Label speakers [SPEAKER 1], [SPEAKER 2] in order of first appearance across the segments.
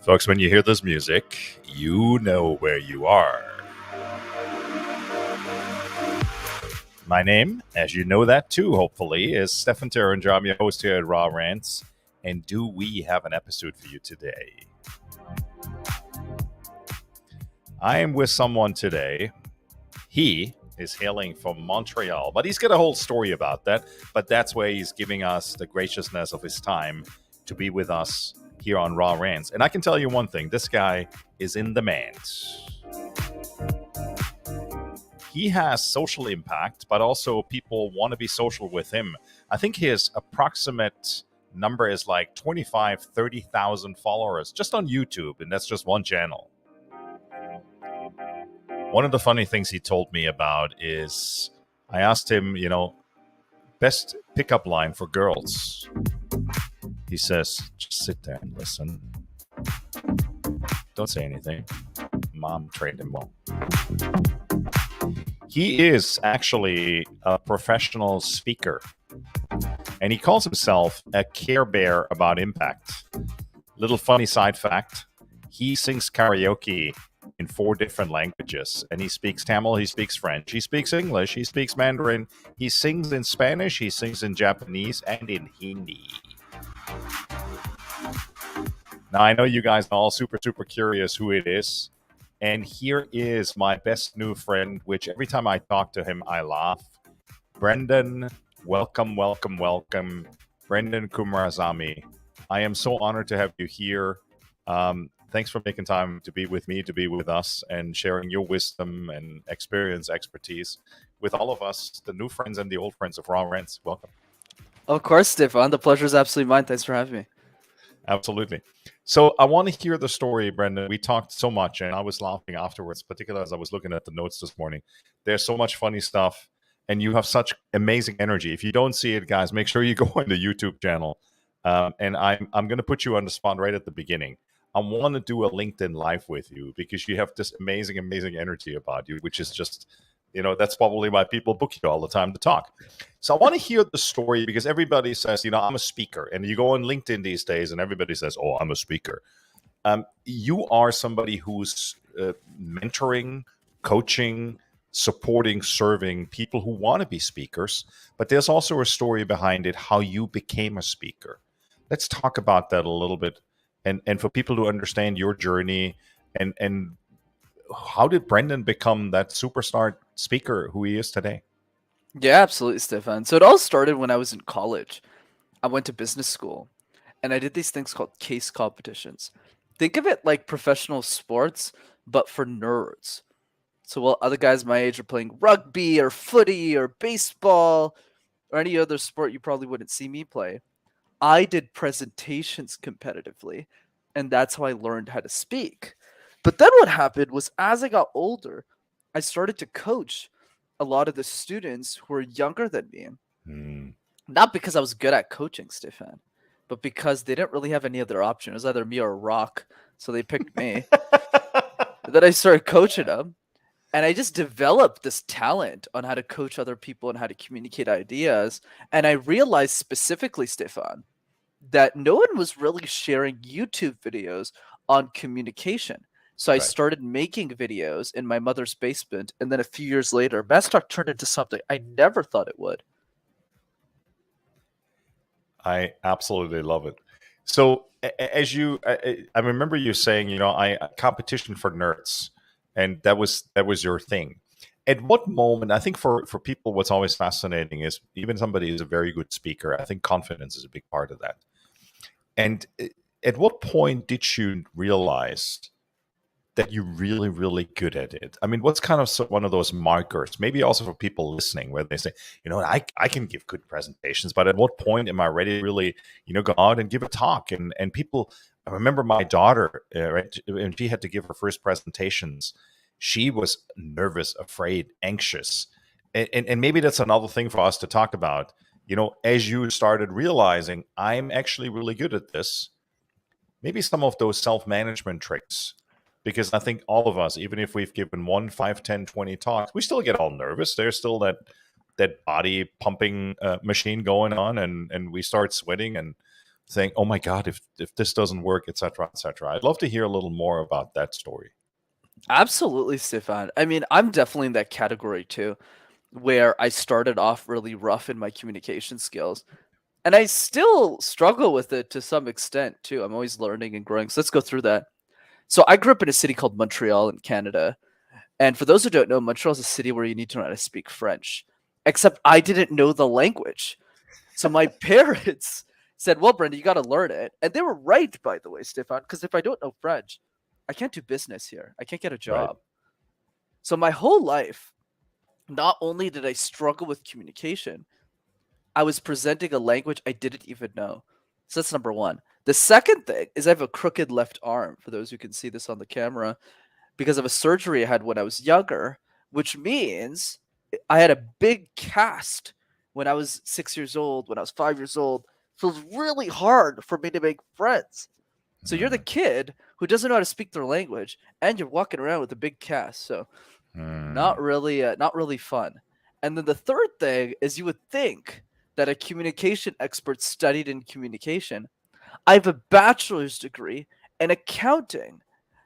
[SPEAKER 1] Folks, when you hear this music, you know where you are. My name, as you know that too, hopefully, is Stefan Terranger. I'm your host here at Rants. And do we have an episode for you today? I am with someone today. He is hailing from Montreal, but he's got a whole story about that. But that's where he's giving us the graciousness of his time to be with us here on Raw Rants. And I can tell you one thing, this guy is in demand. He has social impact, but also people want to be social with him. I think his approximate number is like 30,000 followers just on YouTube, and that's just one channel. One of the funny things he told me about is I asked him, best pickup line for girls. He says, just sit there and listen. Don't say anything. Mom trained him well. He is actually a professional speaker, and he calls himself a Care Bear about impact. Little funny side fact, he sings karaoke in 4 different languages, and he speaks Tamil, he speaks French, he speaks English, he speaks Mandarin, he sings in Spanish, he sings in Japanese, and in Hindi. Now, I know you guys are all super curious who it is. And here is my best new friend, which every time I talk to him, I laugh. Brenden, welcome. Brenden Kumarasamy. I am so honored to have you here. Thanks for making time to be with me, to be with us, and sharing your wisdom and experience, expertise with all of us, the new friends and the old friends of Raw Rants. Welcome.
[SPEAKER 2] Of course, Stefan. The pleasure is absolutely mine. Thanks for having me.
[SPEAKER 1] Absolutely. So I want to hear the story, Brenden. We talked so much, and I was laughing afterwards, particularly as I was looking at the notes this morning. There's so much funny stuff, and you have such amazing energy. If you don't see it, guys, make sure you go on the YouTube channel. And I'm going to put you on the spot right at the beginning. I want to do a LinkedIn Live with you because you have this amazing energy about you, which is just, that's probably why people book you all the time to talk. So I want to hear the story because everybody says, I'm a speaker. And you go on LinkedIn these days and everybody says, oh, I'm a speaker. You are somebody who's mentoring, coaching, supporting, serving people who want to be speakers. But there's also a story behind it, how you became a speaker. Let's talk about that a little bit. And for people to understand your journey and how did Brenden become that superstar speaker who he is today?
[SPEAKER 2] Yeah, absolutely, Stefan. So it all started when I was in college. I went to business school, and I did these things called case competitions. Think of it like professional sports, but for nerds. So while other guys my age are playing rugby or footy or baseball or any other sport you probably wouldn't see me play, I did presentations competitively, and that's how I learned how to speak. But then what happened was as I got older, I started to coach a lot of the students who were younger than me. Not because I was good at coaching, Stefan, but because they didn't really have any other option. It was either me or Rock, so they picked me. Then I started coaching them, and I just developed this talent on how to coach other people and how to communicate ideas. And I realized specifically, Stefan, that no one was really sharing YouTube videos on communication. So I started making videos in my mother's basement, and then a few years later, Mastock turned into something I never thought it would.
[SPEAKER 1] I absolutely love it. So as I remember you saying, I competition for nerds, and that was your thing. At what moment, I think for people, what's always fascinating is even somebody who's a very good speaker, I think confidence is a big part of that. And at what point did you realize that you're really, really good at it? I mean, what's kind of one of those markers, maybe also for people listening, where they say, I can give good presentations, but at what point am I ready to really, go out and give a talk? And people, I remember my daughter, right, when she had to give her first presentations, she was nervous, afraid, anxious. And maybe that's another thing for us to talk about. As you started realizing, I'm actually really good at this, maybe some of those self-management tricks. Because I think all of us, even if we've given 1, 5, 10, 20 talks, we still get all nervous. There's still that body pumping machine going on, and we start sweating. And saying, "Oh my God, if this doesn't work, etc., etc." I'd love to hear a little more about that story.
[SPEAKER 2] Absolutely, Stefan. I mean, I'm definitely in that category too, where I started off really rough in my communication skills. And I still struggle with it to some extent too. I'm always learning and growing. So let's go through that. So I grew up in a city called Montreal in Canada. And for those who don't know, Montreal is a city where you need to know how to speak French. Except I didn't know the language. So my parents said, "Well, Brenda, you got to learn it." And they were right, by the way, Stefan, because if I don't know French, I can't do business here. I can't get a
[SPEAKER 1] Right.
[SPEAKER 2] job. So my whole life, not only did I struggle with communication, I was presenting a language I didn't even know. So that's number one. The second thing is I have a crooked left arm, for those who can see this on the camera, because of a surgery I had when I was younger, which means I had a big cast when I was 6 years old, when I was 5 years old. So it was really hard for me to make friends. So you're the
[SPEAKER 1] Mm,
[SPEAKER 2] kid who doesn't know how to speak their language, and you're walking around with a big cast. So
[SPEAKER 1] mm,
[SPEAKER 2] not really fun. And then the third thing is you would think that a communication expert studied in communication. I have a bachelor's degree in accounting.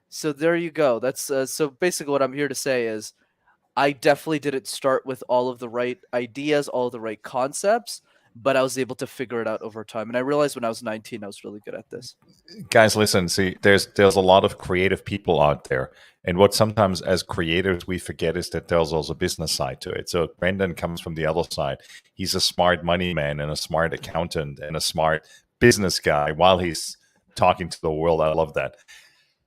[SPEAKER 2] So there you go. That's so basically what I'm here to say is I definitely didn't start with all of the right ideas, all of the right concepts, but I was able to figure it out over time. And I realized when I was 19, I was really good at this.
[SPEAKER 1] Guys, listen. See, there's a lot of creative people out there, and what sometimes as creators we forget is that there's also a business side to it. So Brendan comes from the other side. He's a smart money man and a smart accountant and a smart business guy while he's talking to the world. I love that.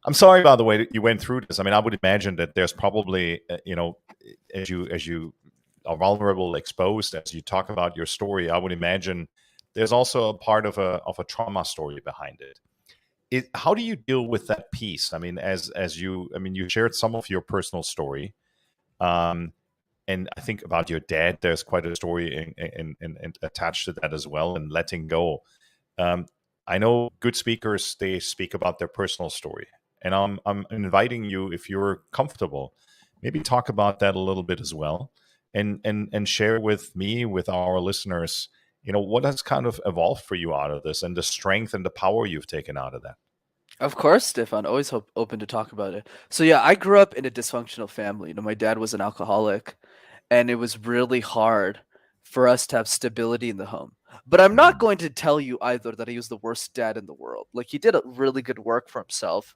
[SPEAKER 1] I'm sorry, by the way, that you went through this. I mean, I would imagine that there's probably, as you are vulnerable, exposed, as you talk about your story, I would imagine there's also a part of a trauma story behind it. How do you deal with that piece? I mean, I mean, you shared some of your personal story, um, and I think about your dad. There's quite a story in attached to that as well, and letting go. Um, I know good speakers, they speak about their personal story. And I'm inviting you, if you're comfortable, maybe talk about that a little bit as well. And share with me, with our listeners, what has kind of evolved for you out of this and the strength and the power you've taken out of that.
[SPEAKER 2] Of course, Stefan. Always open to talk about it. So yeah, I grew up in a dysfunctional family. My dad was an alcoholic, and it was really hard for us to have stability in the home. But I'm not
[SPEAKER 1] Mm,
[SPEAKER 2] going to tell you either that he was the worst dad in the world. Like he did a really good work for himself,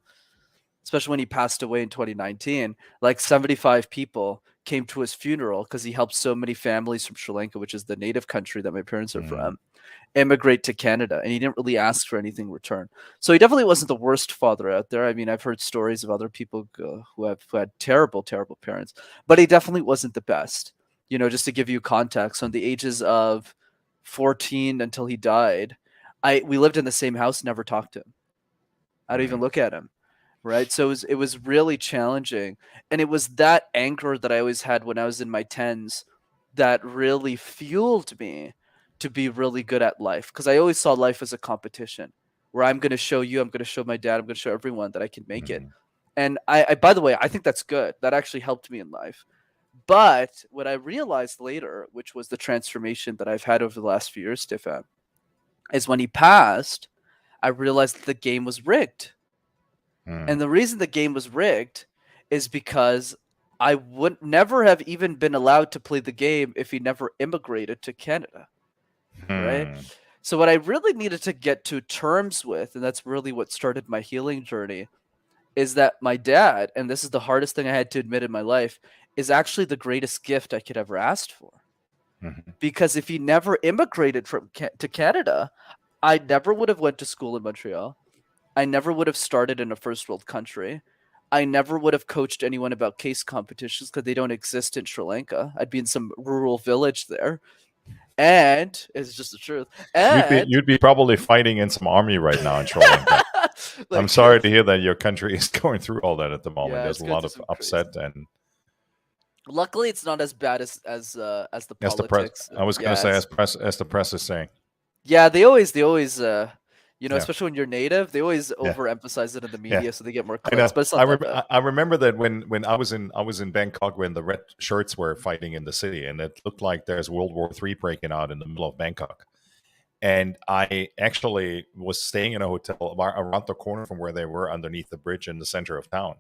[SPEAKER 2] especially when he passed away in 2019. Like 75 people came to his funeral because he helped so many families from Sri Lanka, which is the native country that my parents are
[SPEAKER 1] mm,
[SPEAKER 2] from, immigrate to Canada, and he didn't really ask for anything in return. So he definitely wasn't the worst father out there. I mean, I've heard stories of other people who had terrible, terrible parents, but he definitely wasn't the best. Just to give you context, on the ages of 14 until he died, we lived in the same house, never talked to him. I don't even
[SPEAKER 1] mm,
[SPEAKER 2] look at him. Right. So it was really challenging. And it was that anger that I always had when I was in my tens that really fueled me to be really good at life. Because I always saw life as a competition where I'm going to show you, I'm going to show my dad, I'm going to show everyone that I can make it.
[SPEAKER 1] mm,
[SPEAKER 2] And by the way, I think that's good. That actually helped me in life. But what I realized later, which was the transformation that I've had over the last few years, Stefan, is when he passed, I realized that the game was rigged.
[SPEAKER 1] mm,
[SPEAKER 2] And the reason the game was rigged is because I would never have even been allowed to play the game if he never immigrated to Canada, right?
[SPEAKER 1] mm,
[SPEAKER 2] So what I really needed to get to terms with, and that's really what started my healing journey, is that my dad, and this is the hardest thing I had to admit in my life, is actually the greatest gift I could ever ask for.
[SPEAKER 1] mm,
[SPEAKER 2] Because if he never immigrated to Canada, I never would have went to school in Montreal. I never would have started in a first world country. I never would have coached anyone about case competitions because they don't exist in Sri Lanka. I'd be in some rural village there. And it's just the truth.
[SPEAKER 1] You'd be
[SPEAKER 2] And
[SPEAKER 1] you'd be probably fighting in some army right now in Sri Lanka. I'm
[SPEAKER 2] like
[SPEAKER 1] sorry to hear that your country is going through all that at the moment.
[SPEAKER 2] yeah,
[SPEAKER 1] There's
[SPEAKER 2] it's
[SPEAKER 1] a
[SPEAKER 2] going
[SPEAKER 1] lot
[SPEAKER 2] through
[SPEAKER 1] of
[SPEAKER 2] some crazy.
[SPEAKER 1] upset and
[SPEAKER 2] Luckily it's not as bad as the
[SPEAKER 1] as the press.
[SPEAKER 2] politics.
[SPEAKER 1] I was going to
[SPEAKER 2] Yeah,
[SPEAKER 1] say as the press is saying.
[SPEAKER 2] yeah, they always
[SPEAKER 1] Yeah,
[SPEAKER 2] especially when you're native, they always
[SPEAKER 1] yeah,
[SPEAKER 2] overemphasize it in the
[SPEAKER 1] yeah.
[SPEAKER 2] media so they get more
[SPEAKER 1] I know.
[SPEAKER 2] clicks, but it's not that bad.
[SPEAKER 1] I remember that when I was in Bangkok when the red shirts were fighting in the city, and it looked like there's World War III breaking out in the middle of Bangkok. And I actually was staying in a hotel around the corner from where they were, underneath the bridge in the center of town.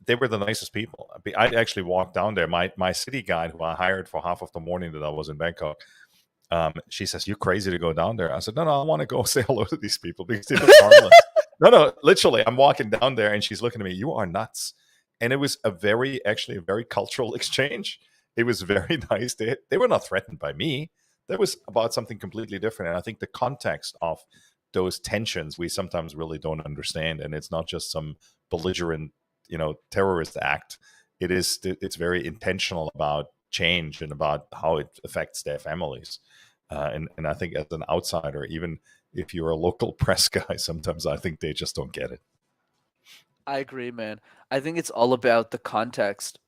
[SPEAKER 1] They were the nicest people. I actually walked down there. My city guide, who I hired for half of the morning that I was in Bangkok, she says, "You're crazy to go down there." I said, "No, I want to go say hello to these people because they look harmless." No, literally, I'm walking down there and she's looking at me. "You are nuts." And it was actually a very cultural exchange. It was very nice. They were not threatened by me. That was about something completely different. And I think the context of those tensions we sometimes really don't understand. And it's not just some belligerent, terrorist act. It's very intentional about change and about how it affects their families. And I think as an outsider, even if you're a local press guy, sometimes I think they just don't get it.
[SPEAKER 2] I agree, man. I think it's all about the context.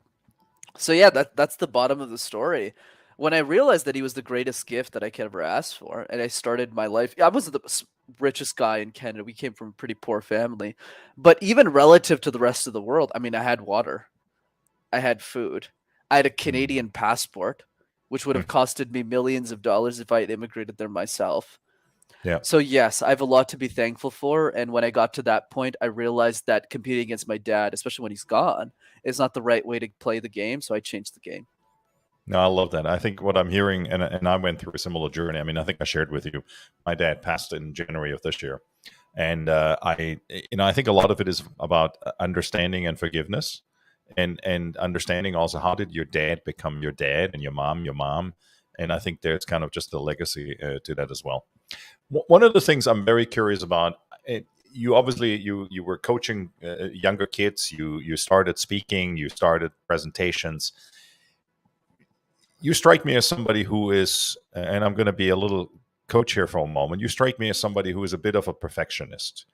[SPEAKER 2] So yeah, that's the bottom of the story. When I realized that he was the greatest gift that I could ever ask for, and I started my life, I wasn't the richest guy in Canada. We came from a pretty poor family, but even relative to the rest of the world, I mean, I had water, I had food, I had a
[SPEAKER 1] Mm.
[SPEAKER 2] Canadian passport, which would have costed me millions of dollars if I had immigrated there myself.
[SPEAKER 1] Yeah.
[SPEAKER 2] So yes, I have a lot to be thankful for. And when I got to that point, I realized that competing against my dad, especially when he's gone, is not the right way to play the game. So I changed the game.
[SPEAKER 1] No, I love that. I think what I'm hearing, and I went through a similar journey. I mean, I think I shared with you, my dad passed in January of this year, and I think a lot of it is about understanding and forgiveness, and understanding also how did your dad become your dad and your mom, and I think there's kind of just a legacy to that as well. One of the things I'm very curious about. You obviously you were coaching younger kids. You started speaking. You started presentations. You strike me as somebody who is, and I'm going to be a little coach here for a moment. You strike me as somebody who is a bit of a perfectionist,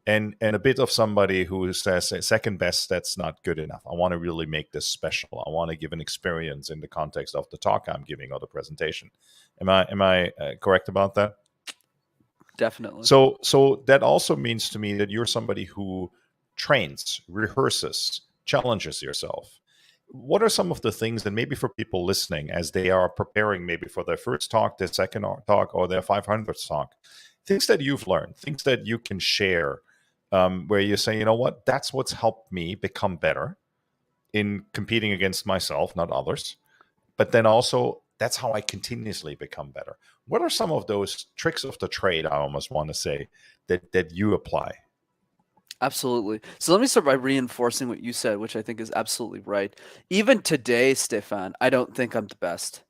[SPEAKER 1] and a bit of somebody who says second best, that's not good enough. I want to really make this special. I want to give an experience in the context of the talk I'm giving or the presentation. Am I correct about that?
[SPEAKER 2] Definitely.
[SPEAKER 1] So that also means to me that you're somebody who trains, rehearses, challenges yourself. What are some of the things that maybe for people listening as they are preparing maybe for their first talk, their second talk, or their 500th talk, things that you've learned, things that you can share, where you say, you know what, that's what's helped me become better in competing against myself, not others, but then also that's how I continuously become better. What are some of those tricks of the trade, I almost want to say, that you apply?
[SPEAKER 2] Absolutely. So let me start by reinforcing what you said, which I think is absolutely right. Even today, Stefan, I don't think I'm the best.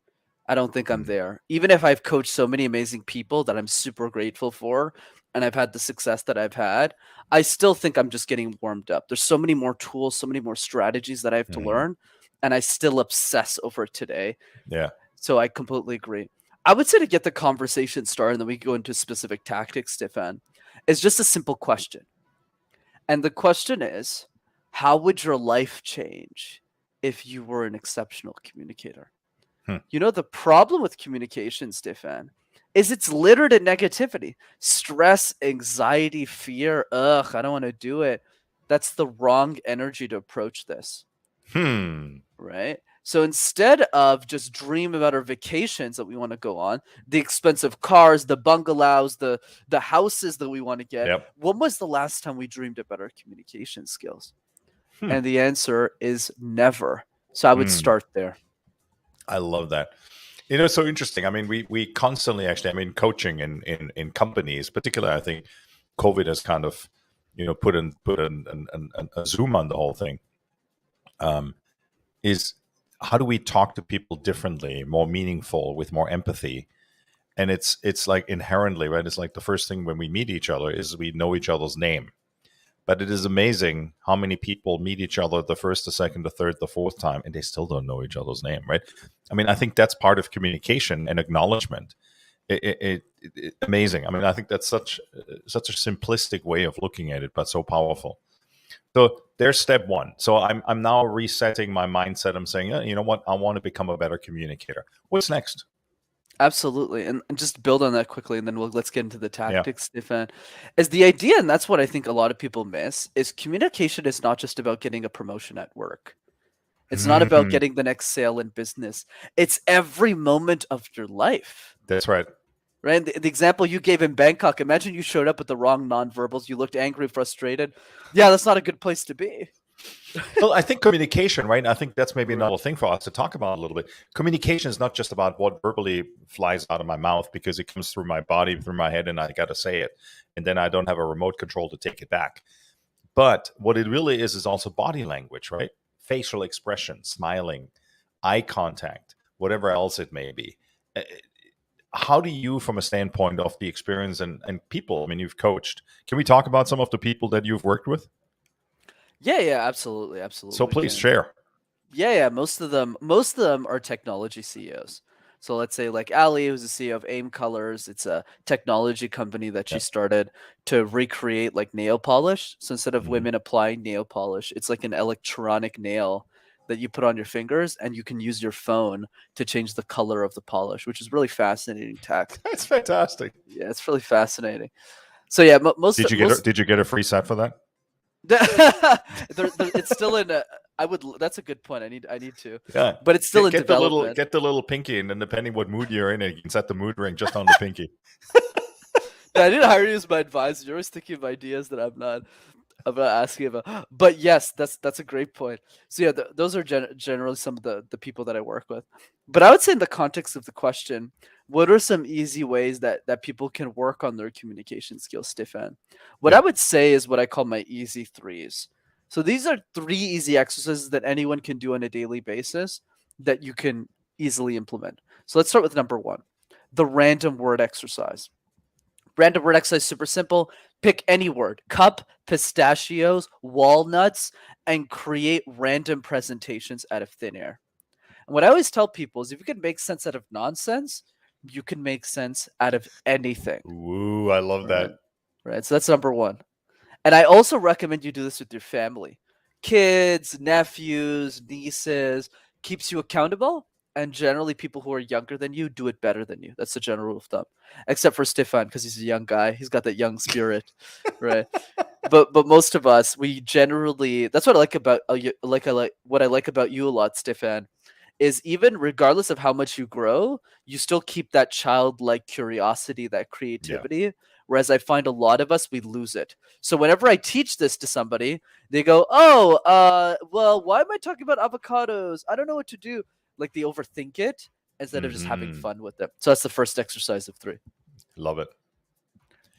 [SPEAKER 2] I don't think I'm
[SPEAKER 1] Mm,
[SPEAKER 2] there. Even if I've coached so many amazing people that I'm super grateful for and I've had the success that I've had, I still think I'm just getting warmed up. There's so many more tools, so many more strategies that I have to
[SPEAKER 1] mhm.
[SPEAKER 2] learn, and I still obsess over it today.
[SPEAKER 1] Yeah.
[SPEAKER 2] So I completely agree. I would say to get the conversation started, and then we go into specific tactics, Stefan, is just a simple question. And the question is, how would your life change if you were an exceptional communicator?
[SPEAKER 1] Hmm.
[SPEAKER 2] You know, the problem with communication, Stefan, is it's littered in negativity, stress, anxiety, fear. Ugh, I don't want to do it. That's the wrong energy to approach this,
[SPEAKER 1] Hmm.
[SPEAKER 2] right? So instead of just dream about our vacations that we want to go on, the expensive cars, the bungalows, the houses that we want to get,
[SPEAKER 1] Yep.
[SPEAKER 2] when was the last time we dreamed about our communication skills?
[SPEAKER 1] Hmm.
[SPEAKER 2] And the answer is never. So I would
[SPEAKER 1] Hmm.
[SPEAKER 2] start there.
[SPEAKER 1] I love that. It's so interesting. I mean, we constantly actually, I mean, coaching in companies, particularly, I think COVID has kind of, put a zoom on the whole thing. Um, is how do we talk to people differently, more meaningful, with more empathy? And it's like inherently, right? It's like the first thing when we meet each other is we know each other's name. But it is amazing how many people meet each other the first, the second, the third, the fourth time, and they still don't know each other's name, right? I mean, I think that's part of communication and acknowledgement. Amazing. I mean, I think that's such a simplistic way of looking at it, but so powerful. So there's step one. So I'm now resetting my mindset. I'm saying, you know what? I want to become a better communicator. What's next?
[SPEAKER 2] Absolutely. And just build on that quickly, and then let's get into the
[SPEAKER 1] Yeah.
[SPEAKER 2] tactics, Stefan. Is the idea, and that's what I think a lot of people miss, is communication is not just about getting a promotion at work. It's not about getting the next sale in business. It's every moment of your life.
[SPEAKER 1] That's right.
[SPEAKER 2] right? The example you gave in Bangkok, imagine you showed up with the wrong nonverbals. You looked angry, frustrated. Yeah, that's not a good place to be.
[SPEAKER 1] Well, I think communication, right? I think that's maybe
[SPEAKER 2] Right.
[SPEAKER 1] another thing for us to talk about a little bit. Communication is not just about what verbally flies out of my mouth because it comes through my body, through my head, and I got to say it. And then I don't have a remote control to take it back. But what it really is also body language, right? Facial expression, smiling, eye contact, whatever else it may be. Uh, How do you, from a standpoint of the experience and people, I mean, you've coached, can we talk about some of the people that you've worked with?
[SPEAKER 2] Yeah, yeah, absolutely,
[SPEAKER 1] So
[SPEAKER 2] absolutely, we
[SPEAKER 1] please
[SPEAKER 2] can.
[SPEAKER 1] share.
[SPEAKER 2] Yeah, yeah, most of them are technology CEOs. So let's say like Ali, who's the CEO of AIM Colors. It's a technology company that she
[SPEAKER 1] Yeah.
[SPEAKER 2] started to recreate like nail polish. So instead of
[SPEAKER 1] Mhm.
[SPEAKER 2] women applying nail polish, it's like an electronic nail that you put on your fingers and you can use your phone to change the color of the polish, which is really fascinating tech.
[SPEAKER 1] That's fantastic.
[SPEAKER 2] Yeah, it's really fascinating. So yeah, most most
[SPEAKER 1] Did you get a free set for that?
[SPEAKER 2] it's still in. That's a good point. I need to,
[SPEAKER 1] Yeah.
[SPEAKER 2] but it's still in development.
[SPEAKER 1] Get the little pinky, and then depending what mood you're in, you can set the mood ring just on the pinky.
[SPEAKER 2] Yeah, I didn't hire you as my advisor. You're always thinking of ideas that I'm not asking about. But yes, that's a great point. So yeah, those are generally some of the people that I work with. But I would say in the context of the question, what are some easy ways that people can work on their communication skills, Stefan? What I
[SPEAKER 1] Yeah.
[SPEAKER 2] would say is what I call my easy threes. So these are three easy exercises that anyone can do on a daily basis that you can easily implement. So let's start with number one, the random word exercise. Random word exercise, super simple. Pick any word, cup, pistachios, walnuts, and create random presentations out of thin air. And what I always tell people is if you can make sense out of nonsense, you can make sense out of anything.
[SPEAKER 1] Ooh, I love that.
[SPEAKER 2] Right. Right. So that's number one. And I also recommend you do this with your family. Kids, nephews, nieces, keeps you accountable. And generally, people who are younger than you do it better than you. That's the general rule of thumb. Except for Stefan, because he's a young guy. He's got that young spirit, right? But most of us, we generally. That's what I like about like I like what I like about you a lot, Stefan. Is even regardless of how much you grow, you still keep that childlike curiosity, that
[SPEAKER 1] Yeah.
[SPEAKER 2] creativity. Whereas I find a lot of us, we lose it. So whenever I teach this to somebody, they go, "Oh, well, why am I talking about avocados? I don't know what to do." Like they overthink it instead of just having
[SPEAKER 1] Hmm.
[SPEAKER 2] fun with them. So that's the first exercise of three.
[SPEAKER 1] Love it.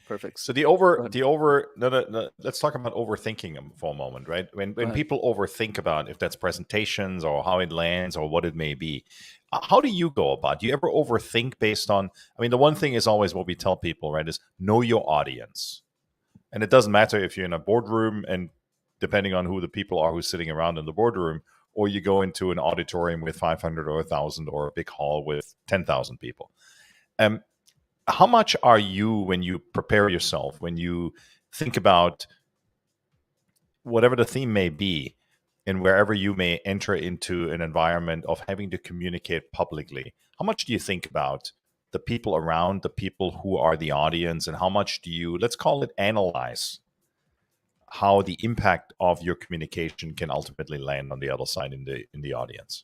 [SPEAKER 2] Perfect.
[SPEAKER 1] So
[SPEAKER 2] Go ahead.
[SPEAKER 1] no, no, no, let's talk about overthinking them for a moment, right?
[SPEAKER 2] Go
[SPEAKER 1] When
[SPEAKER 2] ahead.
[SPEAKER 1] people overthink about if that's presentations or how it lands or what it may be, how do you go about? Do you ever overthink based on? I mean, the one thing is always what we tell people, right? Is know your audience, and it doesn't matter if you're in a boardroom and depending on who the people are who's sitting around in the boardroom, or you go into an auditorium with 500 or 1,000 or a big hall with 10,000 people. Um, how much are you when you prepare yourself when you think about whatever the theme may be and wherever you may enter into an environment of having to communicate publicly, how much do you think about the people around, the people who are the audience, and how much do you, let's call it, analyze how the impact of your communication can ultimately land on the other side in the audience?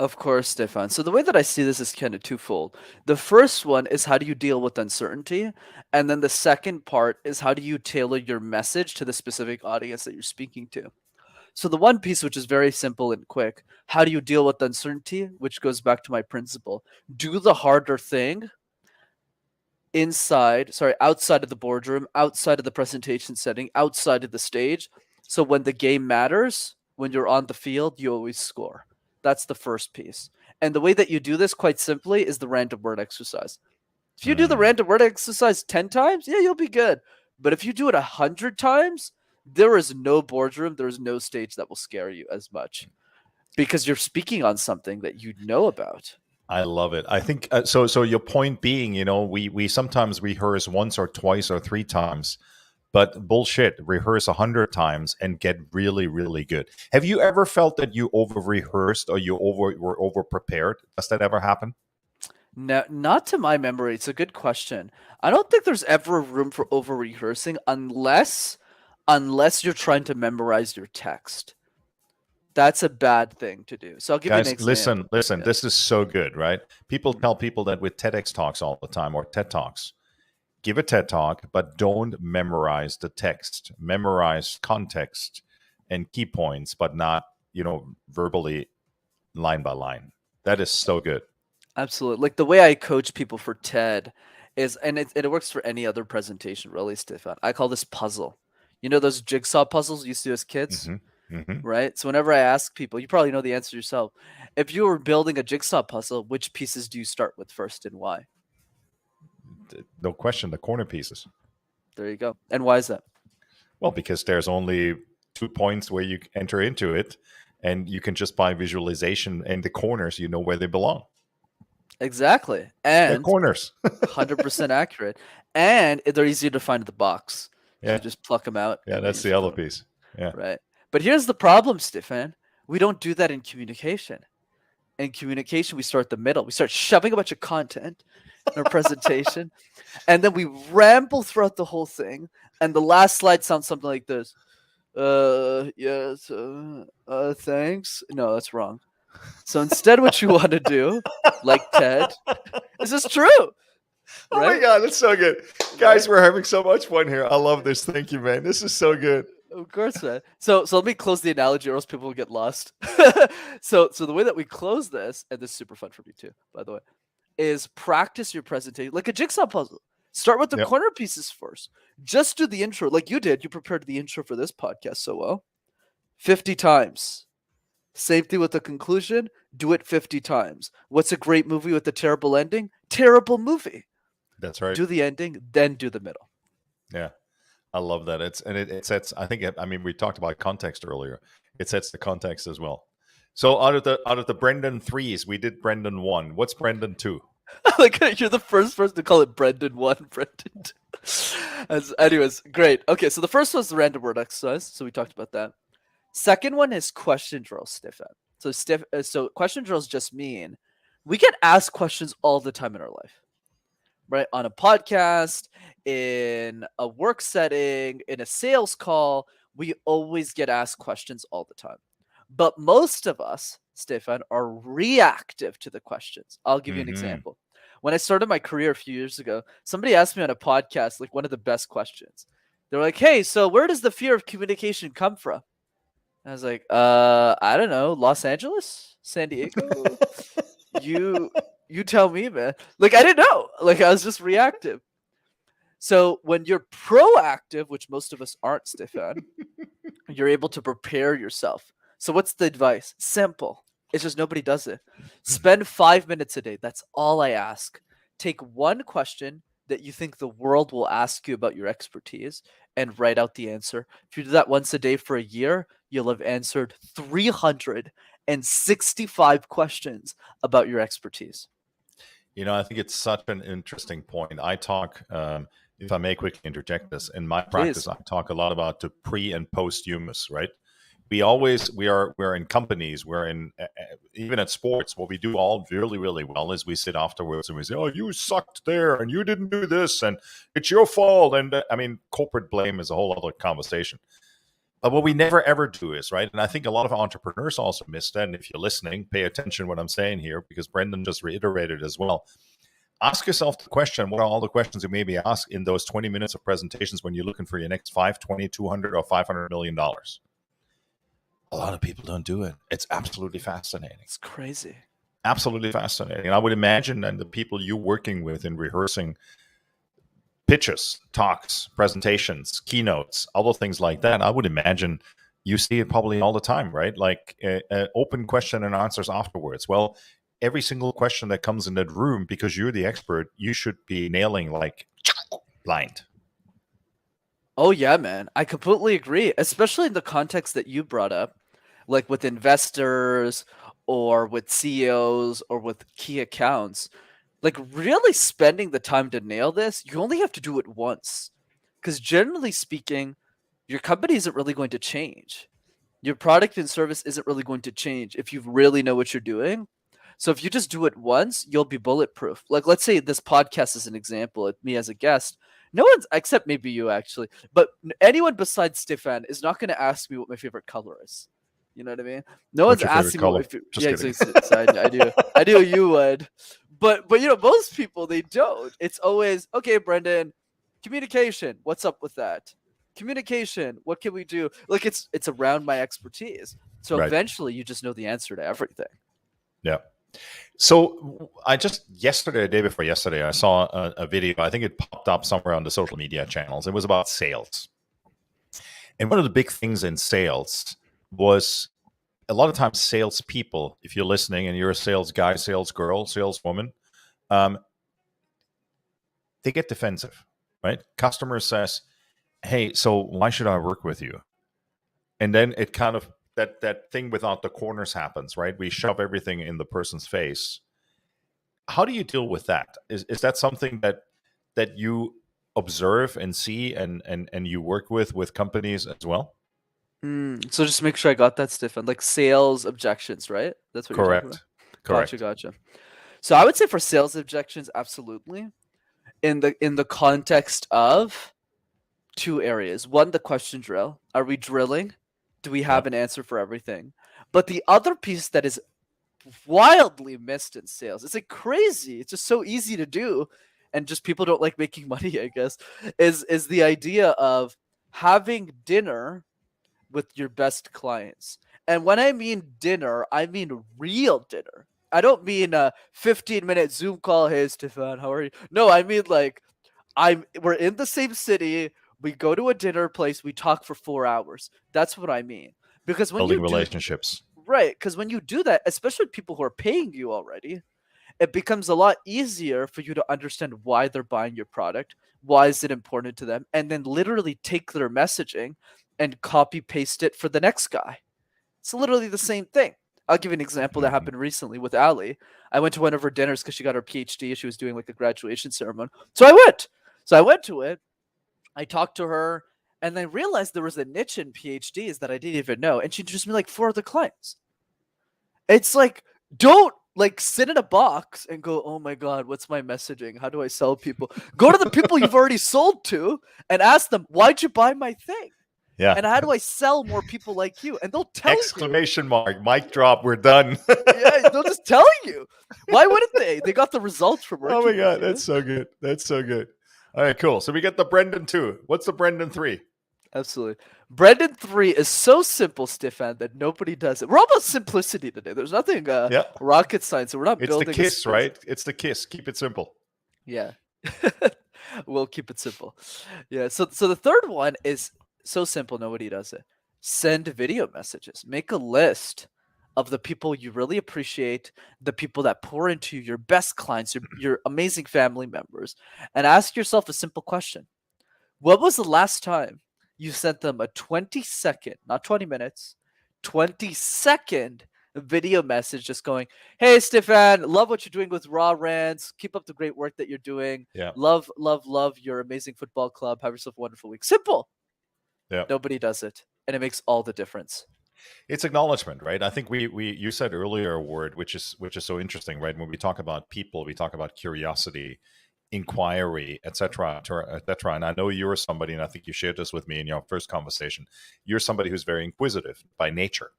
[SPEAKER 2] Of course, Stefan. So the way that I see this is kind of twofold. The first one is how do you deal with uncertainty? And then the second part is how do you tailor your message to the specific audience that you're speaking to? So the one piece which is very simple and quick, how do you deal with uncertainty? Which goes back to my principle. Do the harder thing outside of the boardroom, outside of the presentation setting, outside of the stage. So when the game matters, when you're on the field, you always score. That's the first piece. And the way that you do this, quite simply, is the random word exercise. If you do the
[SPEAKER 1] Mm.
[SPEAKER 2] random word exercise 10 times, yeah, you'll be good. But if you do it 100 times, there is no boardroom, there is no stage that will scare you as much because you're speaking on something that you know about.
[SPEAKER 1] I love it. I think so. So your point being, we sometimes rehearse once or twice or three times, but bullshit, rehearse 100 times and get really, really good. Have you ever felt that you over rehearsed or you were over prepared? Does that ever happen?
[SPEAKER 2] No, not to my memory. It's a good question. I don't think there's ever room for over rehearsing unless you're trying to memorize your text. That's a bad thing to do. So I'll give you an
[SPEAKER 1] Guys,
[SPEAKER 2] example.
[SPEAKER 1] listen.
[SPEAKER 2] Yeah.
[SPEAKER 1] This is so good, right? People
[SPEAKER 2] Mhm.
[SPEAKER 1] tell people that with TEDx talks all the time or TED talks. Give a TED talk, but don't memorize the text. Memorize context and key points, but not, verbally line by line. That is so good.
[SPEAKER 2] Absolutely. Like the way I coach people for TED is, and it works for any other presentation, really, Stefan. I call this puzzle. You know those jigsaw puzzles you used to do as kids,
[SPEAKER 1] Hmm. Hmm.
[SPEAKER 2] right? So whenever I ask people, you probably know the answer yourself. If you were building a jigsaw puzzle, which pieces do you start with first and why?
[SPEAKER 1] No question, the corner pieces.
[SPEAKER 2] There you go. And why is that?
[SPEAKER 1] Well, because there's only 2 points where you enter into it, and you can just by visualization and the corners, you know where they belong.
[SPEAKER 2] Exactly.
[SPEAKER 1] They're
[SPEAKER 2] And
[SPEAKER 1] corners.
[SPEAKER 2] 100% accurate. And they're easier to find in the box because
[SPEAKER 1] Yeah,
[SPEAKER 2] you just pluck them out
[SPEAKER 1] yeah,
[SPEAKER 2] and then
[SPEAKER 1] that's
[SPEAKER 2] you
[SPEAKER 1] the
[SPEAKER 2] just put
[SPEAKER 1] other
[SPEAKER 2] them.
[SPEAKER 1] piece. Yeah.
[SPEAKER 2] Right. But here's the problem, Stefan. We don't do that in communication. In communication, we start the middle. We start shoving a bunch of content in our presentation, and then we ramble throughout the whole thing. And the last slide sounds something like this. Yes, thanks. No, that's wrong. So instead, what you want to do, like TED, this is true,
[SPEAKER 1] Oh my
[SPEAKER 2] right?
[SPEAKER 1] god, that's so good, guys.
[SPEAKER 2] Right?
[SPEAKER 1] We're having so much fun here. I love this. Thank you, man. This is so good.
[SPEAKER 2] Of course, man. So let me close the analogy, or else people will get lost. So the way that we close this, and this is super fun for me too, by the way, is practice your presentation like a jigsaw puzzle. Start with the
[SPEAKER 1] Yep,
[SPEAKER 2] corner pieces first. Just do the intro like you did. You prepared the intro for this podcast so well. 50 times. Same thing with the conclusion. Do it 50 times. What's a great movie with a terrible ending? Terrible movie.
[SPEAKER 1] that's right.
[SPEAKER 2] Do the ending, then do the middle.
[SPEAKER 1] Yeah, I love that. It sets. I think. I mean, we talked about context earlier. It sets the context as well. So out of the Brenden threes, we did Brenden one. What's Brenden two?
[SPEAKER 2] Like you're the first person to call it Brenden 1, Brenden 2. Anyways, great. Okay, so the first was the random word exercise. So we talked about that. Second one is question drills, Stefan. So question drills just mean we get asked questions all the time in our life, right? On a podcast, in a work setting, in a sales call, we always get asked questions all the time. But most of us, Stefan, are reactive to the questions. I'll give you an
[SPEAKER 1] Hmm.
[SPEAKER 2] example. When I started my career a few years ago, somebody asked me on a podcast, like one of the best questions. They're like, "Hey, so where does the fear of communication come from?" I was like, I don't know, Los Angeles, San Diego. You you tell me, man. Like I didn't know. Like I was just reactive. So when you're proactive, which most of us aren't, Stefan, you're able to prepare yourself. So what's the advice? Simple. It's just nobody does it. Spend 5 minutes a day. That's all I ask. Take one question that you think the world will ask you about your expertise and write out the answer. If you do that once a day for a year, you'll have answered 365 questions about your expertise.
[SPEAKER 1] I think it's such an interesting point. I talk, if I may quickly interject this, in my practice,
[SPEAKER 2] Please.
[SPEAKER 1] I talk a lot about the pre and post humus, right? We're in companies, we're in even at sports. What we do all really really well is we sit afterwards and we say, "Oh, you sucked there, and you didn't do this, and it's your fault." And I mean, corporate blame is a whole other conversation. But what we never ever do is right, and I think a lot of entrepreneurs also miss that. And if you're listening, pay attention to what I'm saying here because Brenden just reiterated as well. Ask yourself the question: what are all the questions you maybe ask in those 20 minutes of presentations when you're looking for your next 5, 20, 200, or $500 million? A lot of people don't do it. It's absolutely fascinating.
[SPEAKER 2] It's crazy.
[SPEAKER 1] Absolutely fascinating. And I would imagine that the people you're working with in rehearsing pitches, talks, presentations, keynotes, other things like that, I would imagine you see it probably all the time, right? Like open question and answers afterwards. Well, every single question that comes in that room, because you're the expert, you should be nailing like blind.
[SPEAKER 2] Oh yeah, man. I completely agree, especially in the context that you brought up, like with investors or with CEOs or with key accounts. Like really spending the time to nail this, you only have to do it once. Because generally speaking, your company isn't really going to change. Your product and service isn't really going to change if you really know what you're doing. So if you just do it once, you'll be bulletproof. Like let's say this podcast is an example, me as a guest. No one's except maybe you actually, but anyone besides Stefan is not going to ask me what my favorite color is. You know what I mean? No one's
[SPEAKER 1] What's your favorite
[SPEAKER 2] asking me
[SPEAKER 1] color?
[SPEAKER 2] if you,
[SPEAKER 1] Just
[SPEAKER 2] yeah,
[SPEAKER 1] kidding.
[SPEAKER 2] so I do you would, but most people they don't. It's always okay, Brenden. Communication. What's up with that? Communication. What can we do? Like it's around my expertise. So
[SPEAKER 1] Right.
[SPEAKER 2] eventually, you just know the answer to everything.
[SPEAKER 1] Yeah. So I just yesterday, the day before yesterday, I saw a video. I think it popped up somewhere on the social media channels. It was about sales. And one of the big things in sales was a lot of times salespeople, if you're listening and you're a sales guy, sales girl, saleswoman, um, they get defensive, right? Customer says, "Hey, so why should I work with you?" And then it kind of that thing without the corners happens, right? We shove everything in the person's face. How do you deal with that? Is that something that you observe and see and you work with companies as well?
[SPEAKER 2] So just make sure I got that, Stefan. Like sales objections, right? That's what you're talking about.
[SPEAKER 1] Correct.
[SPEAKER 2] Gotcha,
[SPEAKER 1] Correct.
[SPEAKER 2] gotcha. So I would say for sales objections, absolutely. In the context of two areas. One, the question drill. Are we drilling? Do we
[SPEAKER 1] Yeah.
[SPEAKER 2] have an answer for everything? But the other piece that is wildly missed in sales, it's like crazy. It's just so easy to do, and just people don't like making money, I guess, is the idea of having dinner with your best clients. And when I mean dinner, I mean real dinner. I don't mean a 15-minute Zoom call. Hey, Stefan, how are you? No, I mean like we're in the same city. We go to a dinner place. We talk for 4 hours. That's what I mean. Because when
[SPEAKER 1] Building
[SPEAKER 2] you do
[SPEAKER 1] relationships.
[SPEAKER 2] right, because when you do that, especially people who are paying you already, it becomes a lot easier for you to understand why they're buying your product, why is it important to them, and then literally take their messaging and copy paste it for the next guy. It's literally the same thing. I'll give you an example that
[SPEAKER 1] Mhm.
[SPEAKER 2] happened recently with Ali. I went to one of her dinners because she got her PhD. She was doing like a graduation ceremony. So I went. So I went to it. I talked to her, and I realized there was a niche in PhDs that I didn't even know. And she introduced me like 4 other clients. It's like, don't like sit in a box and go, oh my God, what's my messaging? How do I sell people? Go to the people you've already sold to and ask them, why'd you buy my thing?
[SPEAKER 1] Yeah.
[SPEAKER 2] And how do I sell more people like you? And they'll tell you.
[SPEAKER 1] Exclamation mark. Mic drop. We're done.
[SPEAKER 2] Yeah, they'll just tell you. Why wouldn't they? They got the results from
[SPEAKER 1] Oh my
[SPEAKER 2] working with
[SPEAKER 1] god,
[SPEAKER 2] you.
[SPEAKER 1] that's so good. That's so good. All right, cool. So we get the Brenden 2. What's the Brenden 3?
[SPEAKER 2] Absolutely. Brenden 3 is so simple, Stefan, that nobody does it. We're all about simplicity today. There's nothing
[SPEAKER 1] Yeah.
[SPEAKER 2] rocket science. So we're not
[SPEAKER 1] It's the
[SPEAKER 2] building a
[SPEAKER 1] kiss,
[SPEAKER 2] space.
[SPEAKER 1] right? It's the kiss. Keep it simple.
[SPEAKER 2] Yeah. We'll keep it simple. Yeah. So the third one is so simple, nobody does it. Send video messages. Make a list of the people you really appreciate, the people that pour into you, your best clients, your amazing family members, and ask yourself a simple question. What was the last time you sent them a 20-second, not 20 minutes, 20-second video message just going, hey, Stefan, love what you're doing with Raw Rants. Keep up the great work that you're doing.
[SPEAKER 1] Yeah.
[SPEAKER 2] Love, love, love your amazing football club. Have yourself a wonderful week. Simple.
[SPEAKER 1] Yeah.
[SPEAKER 2] Nobody does it. And it makes all the difference.
[SPEAKER 1] It's acknowledgement, right? I think we you said earlier a word which is so interesting, right? When we talk about people, we talk about curiosity, inquiry, etc., etc. And I know you're somebody, and I think you shared this with me in your first conversation. You're somebody who's very inquisitive by nature.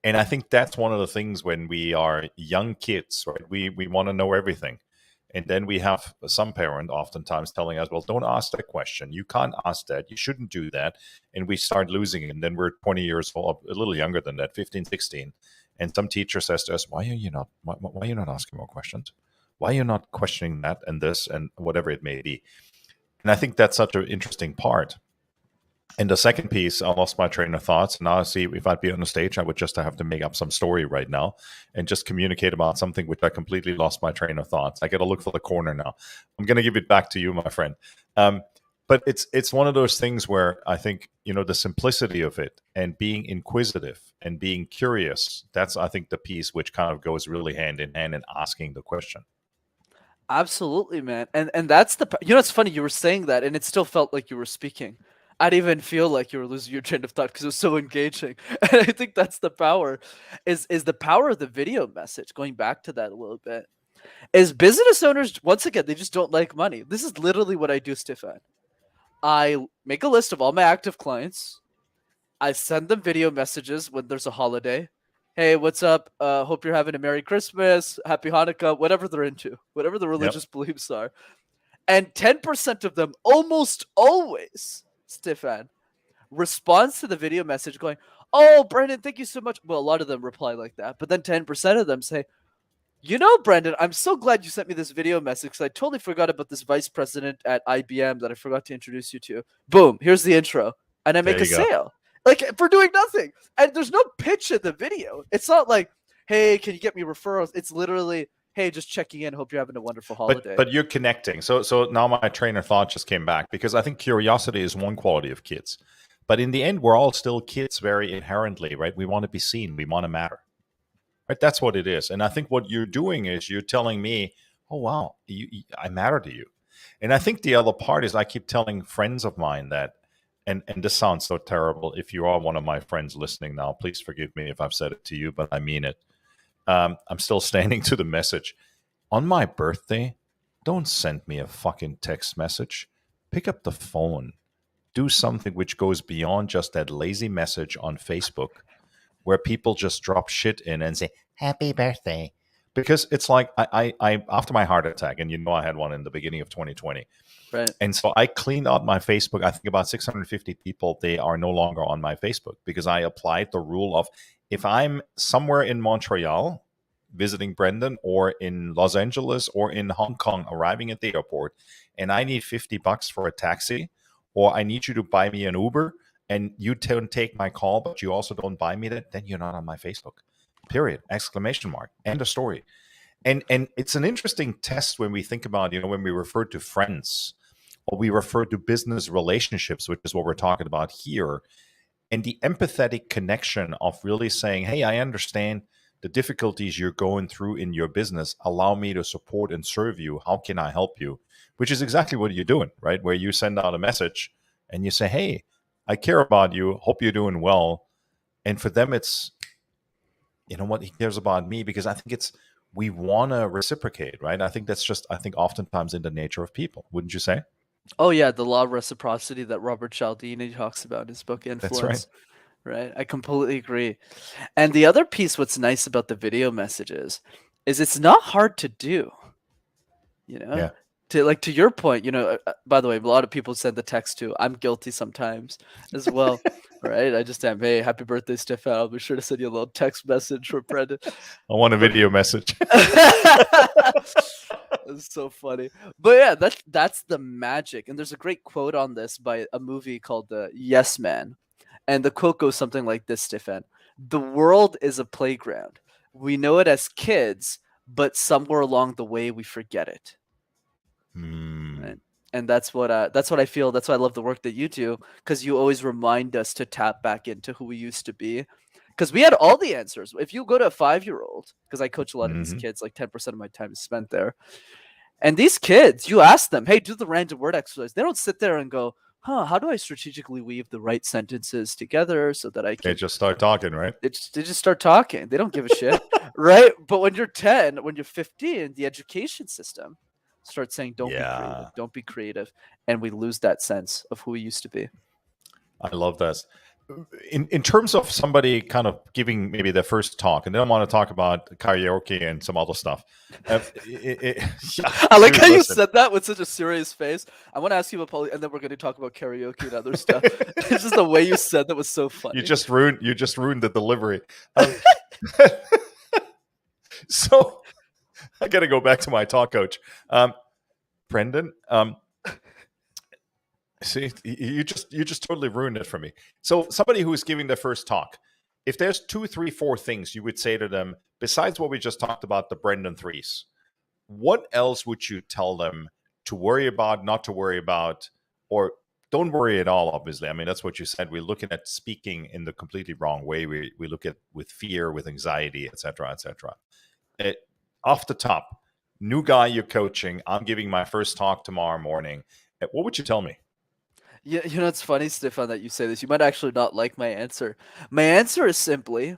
[SPEAKER 1] And I think that's one of the things when we are young kids, right? We want to know everything. And then we have some parent oftentimes telling us, well, don't ask that question. You can't ask that. You shouldn't do that. And we start losing it. And then we're 20 years old, a little younger than that, 15, 16. And some teacher says to us, why are you not asking more questions? Why are you not questioning that and this and whatever it may be? And I think that's such an interesting part. And the second piece, I lost my train of thoughts. Now I see if I'd be on the stage, I would just have to make up some story right now and just communicate about something which I completely lost my train of thoughts. I got to look for the corner now. I'm going to give it back to you, my friend. But it's one of those things where I think, the simplicity of it and being inquisitive and being curious, that's, I think, the piece which kind of goes really hand in hand in asking the question.
[SPEAKER 2] Absolutely, man. And that's it's funny, you were saying that and it still felt like you were speaking. I didn't even feel like you were losing your train of thought because it was so engaging. And I think that's the power, is the power of the video message. Going back to that a little bit, is business owners, once again, they just don't like money. This is literally what I do, Stefan. I make a list of all my active clients I send them video messages when there's a holiday. Hey, what's up? Hope you're having a Merry Christmas, Happy Hanukkah, whatever they're into, whatever the
[SPEAKER 1] Yep.
[SPEAKER 2] religious beliefs are. And 10% of them, almost always, Stefan, responds to the video message going, "Oh, Brenden, thank you so much." Well, a lot of them reply like that, but then 10% of them say, "You know, Brenden, I'm so glad you sent me this video message because I totally forgot about this vice president at IBM that I forgot to introduce you to. Boom, here's the intro." And I
[SPEAKER 1] There
[SPEAKER 2] make a
[SPEAKER 1] you go.
[SPEAKER 2] sale. Like for doing nothing. And there's no pitch in the video. It's not like, "Hey, can you get me referrals?" It's literally, "Hey, just checking in. Hope you're having a wonderful holiday."
[SPEAKER 1] But you're connecting. So now my train of thought just came back because I think curiosity is one quality of kids. But in the end, we're all still kids very inherently, right? We want to be seen. We want to matter. Right? That's what it is. And I think what you're doing is you're telling me, oh, wow, I matter to you. And I think the other part is I keep telling friends of mine that, and this sounds so terrible. If you are one of my friends listening now, please forgive me if I've said it to you, but I mean it. I'm still standing to the message. On my birthday, don't send me a fucking text message. Pick up the phone. Do something which goes beyond just that lazy message on Facebook where people just drop shit in and say happy birthday, because it's like I after my heart attack, and I had one in the beginning of 2020,
[SPEAKER 2] Right.
[SPEAKER 1] and so I cleaned out my Facebook. I think about 650 people, they are no longer on my Facebook because I applied the rule of, if I'm somewhere in Montreal visiting Brenden, or in Los Angeles or in Hong Kong arriving at the airport, and I need $50 for a taxi, or I need you to buy me an Uber, and you don't take my call, but you also don't buy me that, then you're not on my Facebook. Period. Exclamation mark. End of story. And it's an interesting test when we think about, when we refer to friends or we refer to business relationships, which is what we're talking about here, and the empathetic connection of really saying, hey, I understand the difficulties you're going through in your business. Allow me to support and serve you. How can I help you? Which is exactly what you're doing, right? Where you send out a message and you say, hey, I care about you. Hope you're doing well. And for them, it's, you know what, he cares about me, because I think we want to reciprocate, right? I think that's just, I think oftentimes in the nature of people, wouldn't you say?
[SPEAKER 2] Oh yeah, the law of reciprocity that Robert Cialdini talks about in his book
[SPEAKER 1] That's right.
[SPEAKER 2] Influence. Right? I completely agree. And the other piece, what's nice about the video messages is it's not hard to do, you know?
[SPEAKER 1] Yeah.
[SPEAKER 2] To your point, by the way, a lot of people send the text too. I'm guilty sometimes as well, right? I just am, hey, happy birthday, Stefan. I'll be sure to send you a little text message for Brenden.
[SPEAKER 1] I want a
[SPEAKER 2] But
[SPEAKER 1] video message.
[SPEAKER 2] it's so funny. But yeah, that's the magic. And there's a great quote on this by a movie called Yes Man. And the quote goes something like this, Stefan. The world is a playground. We know it as kids, but somewhere along the way we forget it. Right? And that's what I feel. That's why I love the work that you do, because you always remind us to tap back into who we used to be. Because we had all the answers. If you go to a 5-year-old, because I coach a lot of these
[SPEAKER 1] Mm-hmm.
[SPEAKER 2] kids, like 10% of my time is spent there. And these kids, you ask them, hey, do the random word exercise. They don't sit there and go, how do I strategically weave the right sentences together so that I
[SPEAKER 1] They
[SPEAKER 2] can.
[SPEAKER 1] just start talking, right?
[SPEAKER 2] They just start talking. They don't give a shit, right? But when you're 10, when you're 15, the education system starts saying,
[SPEAKER 1] Yeah.
[SPEAKER 2] don't be creative. And we lose that sense of who we used to be.
[SPEAKER 1] I love that. In terms of somebody kind of giving maybe their first talk, and then I want to talk about karaoke and some other stuff. Yeah,
[SPEAKER 2] I like
[SPEAKER 1] dude,
[SPEAKER 2] how you
[SPEAKER 1] listen.
[SPEAKER 2] said that with such a serious face. I want to ask you about and then we're going to talk about karaoke and other stuff. It's just the way you said that was so funny.
[SPEAKER 1] You just ruined the delivery. So I got to go back to my talk coach, Brenden. See, you just totally ruined it for me. So somebody who is giving their first talk, if there's 2, 3, 4 things you would say to them besides what we just talked about, the Brenden threes, what else would you tell them to worry about, not to worry about, or don't worry at all? Obviously, I mean, that's what you said. We're looking at speaking in the completely wrong way. We look at with fear, with anxiety, etc., etc. Off the top, new guy you're coaching. I'm giving my first talk tomorrow morning. What would you tell me?
[SPEAKER 2] Yeah, it's funny, Stefan, that you say this. You might actually not like my answer. My answer is simply,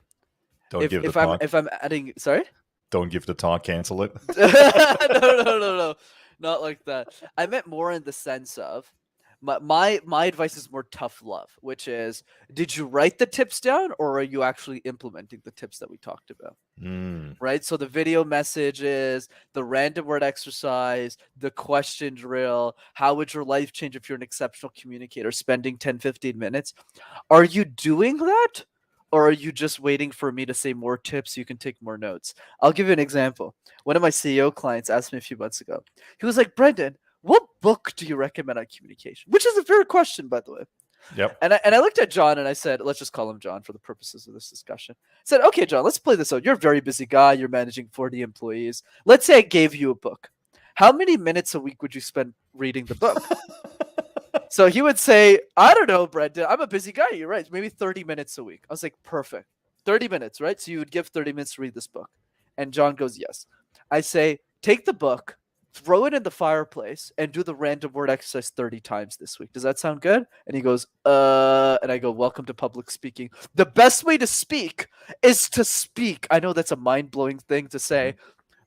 [SPEAKER 1] Don't give the talk.
[SPEAKER 2] if I'm adding, sorry.
[SPEAKER 1] Don't give the talk. Cancel it.
[SPEAKER 2] No, no, not like that. I meant more in the sense of My advice is more tough love, which is, did you write the tips down or are you actually implementing the tips that we talked about?
[SPEAKER 1] Mm.
[SPEAKER 2] Right? So the video messages, the random word exercise, the question drill, how would your life change if you're an exceptional communicator spending 10, 15 minutes? Are you doing that? Or are you just waiting for me to say more tips so you can take more notes? I'll give you an example. One of my CEO clients asked me a few months ago. He was like, Brenden, what book do you recommend on communication? Which is a fair question, by the way.
[SPEAKER 1] Yep.
[SPEAKER 2] And I looked at John and I said, let's just call him John for the purposes of this discussion. I said, okay, John, let's play this out. You're a very busy guy. You're managing 40 employees. Let's say I gave you a book. How many minutes a week would you spend reading the book? So he would say, I don't know, Brenden. I'm a busy guy. You're right. Maybe 30 minutes a week. I was like, perfect. 30 minutes, right? So you would give 30 minutes to read this book. And John goes, yes. I say, take the book, throw it in the fireplace, and do the random word exercise 30 times this week. Does that sound good? And he goes, and I go, welcome to public speaking. The best way to speak is to speak. I know that's a mind-blowing thing to say,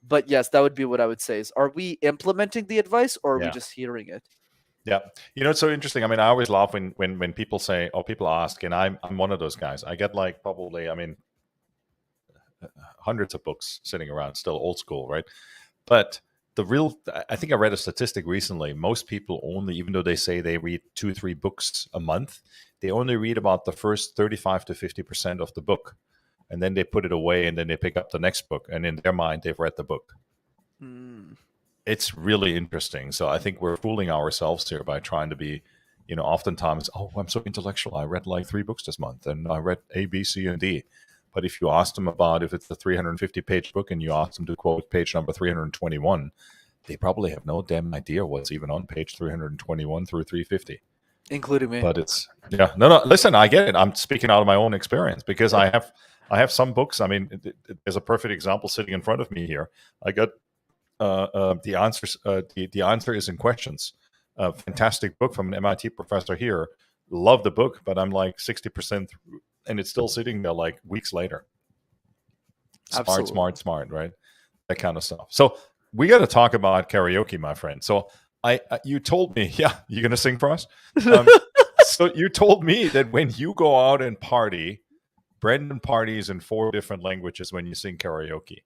[SPEAKER 2] but yes, that would be what I would say is, are we implementing the advice or are we
[SPEAKER 1] Yeah.
[SPEAKER 2] just hearing it?
[SPEAKER 1] Yeah, it's so interesting. I mean, I always laugh when people say, or people ask, and I'm one of those guys. I get like probably, I mean, hundreds of books sitting around, still old school, right? But I think I read a statistic recently. Most people only, even though they say they read 2 or 3 books a month, they only read about the first 35 to 50% of the book, and then they put it away, and then they pick up the next book, and in their mind, they've read the book.
[SPEAKER 2] Hmm.
[SPEAKER 1] It's really interesting. So I think we're fooling ourselves here by trying to be, oftentimes, oh, I'm so intellectual. I read like 3 books this month and I read A, B, C, and D. But if you ask them about if it's a 350-page book and you ask them to quote page number 321, they probably have no damn idea what's even on page 321 through 350.
[SPEAKER 2] Including me.
[SPEAKER 1] But it's, yeah, no, listen, I get it. I'm speaking out of my own experience because I have some books. I mean, there's a perfect example sitting in front of me here. I got the answers. The answer is in questions. A fantastic book from an MIT professor here. Love the book, but I'm like 60% through, and it's still sitting there like weeks later.
[SPEAKER 2] Absolutely.
[SPEAKER 1] Smart, right? That kind of stuff. So we got to talk about karaoke, my friend. So you told me, yeah, you're gonna sing for us. So you told me that when you go out and party, Brenden parties in 4 different languages when you sing karaoke.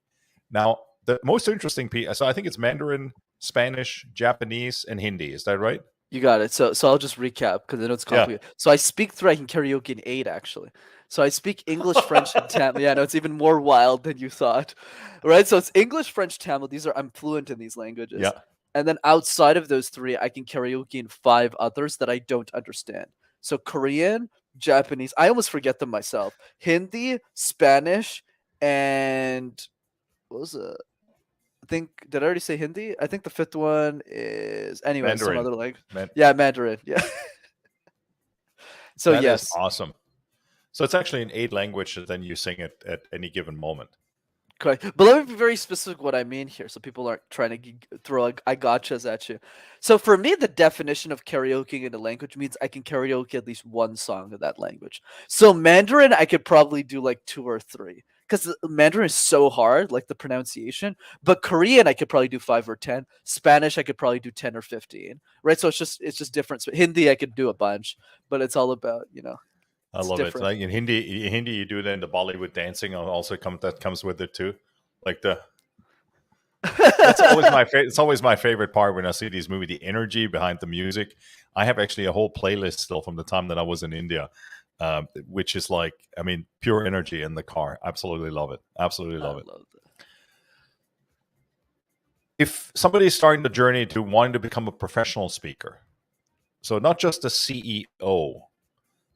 [SPEAKER 1] Now, the most interesting piece, so I think it's Mandarin, Spanish, Japanese, and Hindi. Is that right?
[SPEAKER 2] You got it. So I'll just recap because I know it's
[SPEAKER 1] Yeah.
[SPEAKER 2] complicated. So I speak 3. I can karaoke in 8 actually. So I speak English, French, and Tamil. Yeah, no, it's even more wild than you thought, right? So it's English, French, Tamil. I'm fluent in these languages.
[SPEAKER 1] Yeah.
[SPEAKER 2] And then outside of those 3, I can karaoke in 5 others that I don't understand. So Korean, Japanese. I almost forget them myself. Hindi, Spanish, and what was it? I think, did I already say Hindi? I think the 5th one is anyway some
[SPEAKER 1] Mandarin.
[SPEAKER 2] other language. Yeah, Mandarin. Yeah. So
[SPEAKER 1] That is
[SPEAKER 2] yes,
[SPEAKER 1] awesome. So it's actually in 8 languages, then you sing it at any given moment.
[SPEAKER 2] correct. But let me be very specific what I mean here, so people aren't trying to throw I gotchas at you. So for me, the definition of karaoke in a language means I can karaoke at least one song of that language. So Mandarin, I could probably do like 2 or 3 because Mandarin is so hard, like the pronunciation. But Korean, I could probably do 5 or 10. Spanish, I could probably do 10 or 15. Right? So it's just different. So Hindi, I could do a bunch, but it's all about
[SPEAKER 1] I
[SPEAKER 2] it's
[SPEAKER 1] love it.
[SPEAKER 2] different.
[SPEAKER 1] Like in Hindi, you do then the Bollywood dancing also comes with it too. Like that's always my favorite. It's always my favorite part when I see these movies. The energy behind the music. I have actually a whole playlist still from the time that I was in India, which is like, I mean, pure energy in the car. Absolutely love it. Absolutely
[SPEAKER 2] I
[SPEAKER 1] love it.
[SPEAKER 2] love that.
[SPEAKER 1] If somebody is starting the journey to wanting to become a professional speaker, so not just a CEO,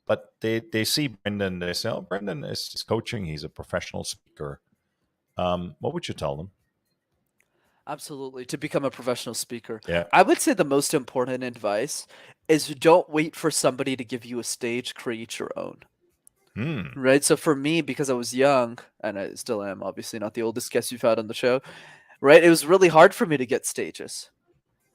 [SPEAKER 1] but they see Brenden, they say, oh, Brenden is coaching. He's a professional speaker. What would you tell them?
[SPEAKER 2] Absolutely. To become a professional speaker,
[SPEAKER 1] Yeah.
[SPEAKER 2] I would say the most important advice is don't wait for somebody to give you a stage, create your own.
[SPEAKER 1] Hmm.
[SPEAKER 2] Right? So for me, because I was young, and I still am, obviously not the oldest guest you've had on the show, right? It was really hard for me to get stages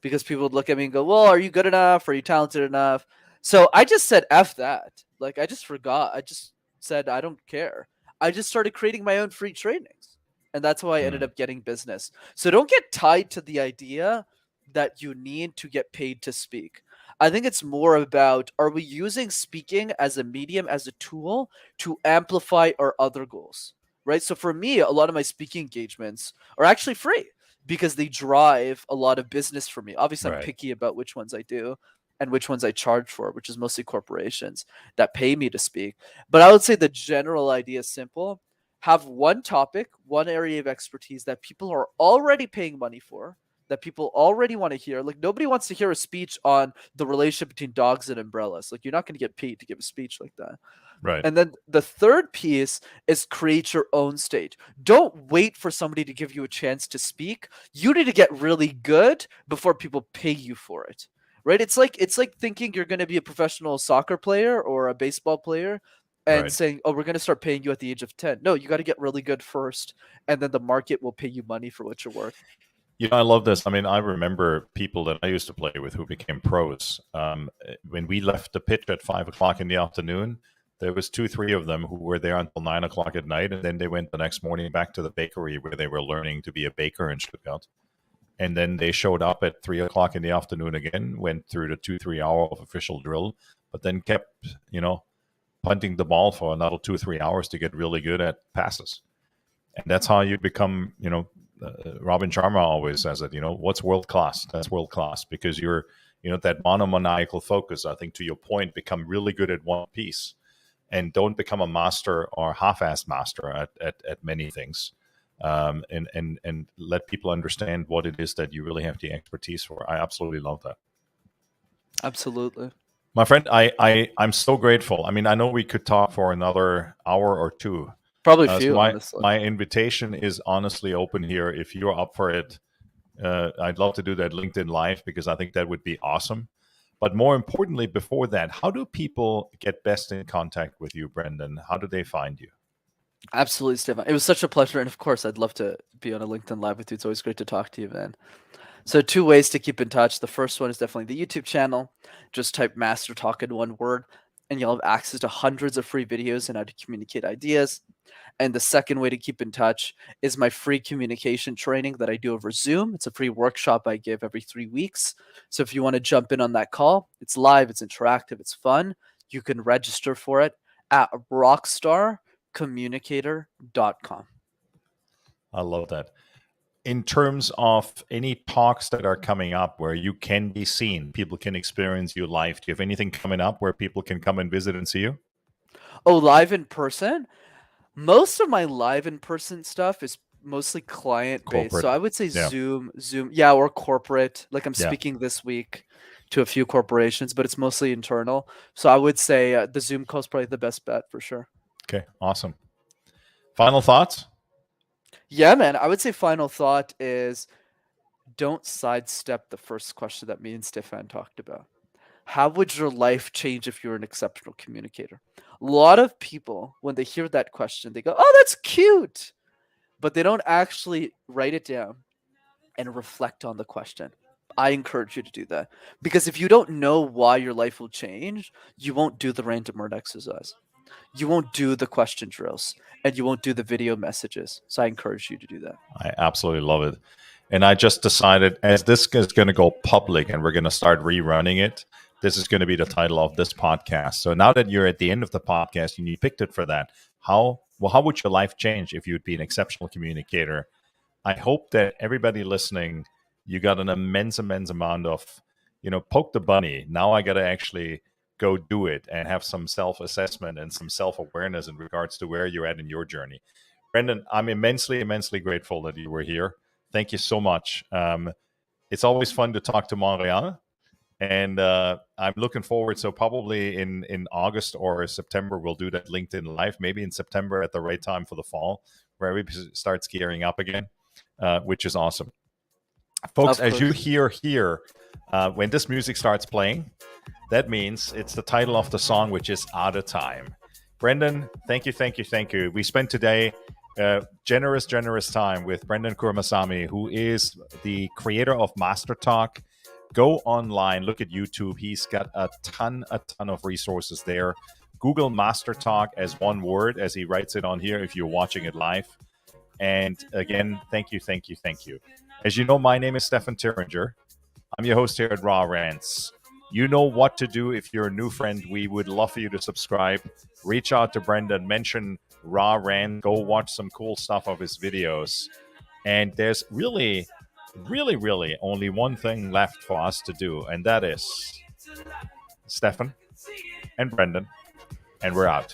[SPEAKER 2] because people would look at me and go, well, are you good enough? Are you talented enough? So I just said, F that. Like, I just forgot. I just said, I don't care. I just started creating my own free trainings. And that's how I ended
[SPEAKER 1] Hmm.
[SPEAKER 2] up getting business. So don't get tied to the idea that you need to get paid to speak. I think it's more about, are we using speaking as a medium, as a tool to amplify our other goals, right? So for me, a lot of my speaking engagements are actually free because they drive a lot of business for me. Obviously, I'm
[SPEAKER 1] Right.
[SPEAKER 2] picky about which ones I do and which ones I charge for, which is mostly corporations that pay me to speak. But I would say the general idea is simple: have one topic, one area of expertise that people are already paying money for, that people already want to hear. Like, nobody wants to hear a speech on the relationship between dogs and umbrellas. Like, you're not going to get paid to give a speech like that.
[SPEAKER 1] Right.
[SPEAKER 2] And then the third piece is create your own stage. Don't wait for somebody to give you a chance to speak. You need to get really good before people pay you for it. Right? It's like thinking you're going to be a professional soccer player or a baseball player and
[SPEAKER 1] Right.
[SPEAKER 2] saying, "Oh, we're going to start paying you at the age of 10." No, you got to get really good first, and then the market will pay you money for what you're worth.
[SPEAKER 1] I love this. I mean, I remember people that I used to play with who became pros. When we left the pitch at 5 o'clock in the afternoon, there was two, three of them who were there until 9 o'clock at night, and then they went the next morning back to the bakery where they were learning to be a baker in Stuttgart. And then they showed up at 3 o'clock in the afternoon again, went through the 2-3 hour of official drill, but then kept, punting the ball for another 2-3 hours to get really good at passes. And that's how you become, Robin Sharma always says it, what's world class? That's world class because you're, that monomaniacal focus, I think to your point, become really good at one piece and don't become a master or half-assed master at many things. And let people understand what it is that you really have the expertise for. I absolutely love that.
[SPEAKER 2] Absolutely.
[SPEAKER 1] My friend, I'm so grateful. I mean, I know we could talk for another hour or two.
[SPEAKER 2] Probably
[SPEAKER 1] So
[SPEAKER 2] few,
[SPEAKER 1] my
[SPEAKER 2] honestly.
[SPEAKER 1] my invitation is honestly open here. If you're up for it, I'd love to do that LinkedIn Live because I think that would be awesome. But more importantly, before that, how do people get best in contact with you, Brenden? How do they find you?
[SPEAKER 2] Absolutely, Stefan. It was such a pleasure, and of course, I'd love to be on a LinkedIn Live with you. It's always great to talk to you, man. So, two ways to keep in touch. The first one is definitely the YouTube channel. Just type Master Talk in one word, and you'll have access to hundreds of free videos on how to communicate ideas. And the second way to keep in touch is my free communication training that I do over Zoom. It's a free workshop I give every 3 weeks. So, if you want to jump in on that call, it's live, it's interactive, it's fun. You can register for it at rockstarcommunicator.com.
[SPEAKER 1] I love that. In terms of any talks that are coming up where you can be seen, people can experience you live. Do you have anything coming up where people can come and visit and see you?
[SPEAKER 2] Oh, live in person? Most of my live in person stuff is mostly client based. So
[SPEAKER 1] Corporate.
[SPEAKER 2] I would say
[SPEAKER 1] Yeah.
[SPEAKER 2] Zoom, yeah, or corporate. Like, I'm
[SPEAKER 1] Yeah.
[SPEAKER 2] speaking this week to a few corporations, but it's mostly internal. So I would say the Zoom call is probably the best bet for sure.
[SPEAKER 1] Okay. Awesome. Final thoughts?
[SPEAKER 2] Yeah, man. I would say final thought is, don't sidestep the first question that me and Stefan talked about. How would your life change if you're an exceptional communicator? A lot of people, when they hear that question, they go, "Oh, that's cute," but they don't actually write it down and reflect on the question. I encourage you to do that because if you don't know why your life will change, you won't do the random word exercise. You won't do the question drills and you won't do the video messages. So I encourage you to do that.
[SPEAKER 1] I absolutely love it. And I just decided as this is going to go public and we're going to start rerunning it, this is going to be the title of this podcast. So now that you're at the end of the podcast and you picked it for that, how would your life change if you'd be an exceptional communicator? I hope that everybody listening, you got an immense amount of, poke the bunny. Now I got to actually go do it and have some self-assessment and some self-awareness in regards to where you're at in your journey. Brenden, I'm immensely grateful that you were here. Thank you so much. It's always fun to talk to Montreal, and I'm looking forward. So probably in August or September, we'll do that LinkedIn Live. Maybe in September at the right time for the fall, where everybody starts gearing up again, which is awesome. Folks,
[SPEAKER 2] Of
[SPEAKER 1] as you
[SPEAKER 2] course.
[SPEAKER 1] hear here, when this music starts playing, that means it's the title of the song, which is Out of Time. Brenden, thank you. We spent today generous time with Brenden Kumarasamy, who is the creator of Master Talk. Go online, look at YouTube. He's got a ton of resources there. Google Master Talk as one word, as he writes it on here if you're watching it live. And again, thank you. As you know, my name is Stefan Tiringer. I'm your host here at Rants. You know what to do if you're a new friend. We would love for you to subscribe. Reach out to Brenden, mention Raw Rant, go watch some cool stuff of his videos. And there's really, really, really only one thing left for us to do, and that is Stefan and Brenden, and we're out.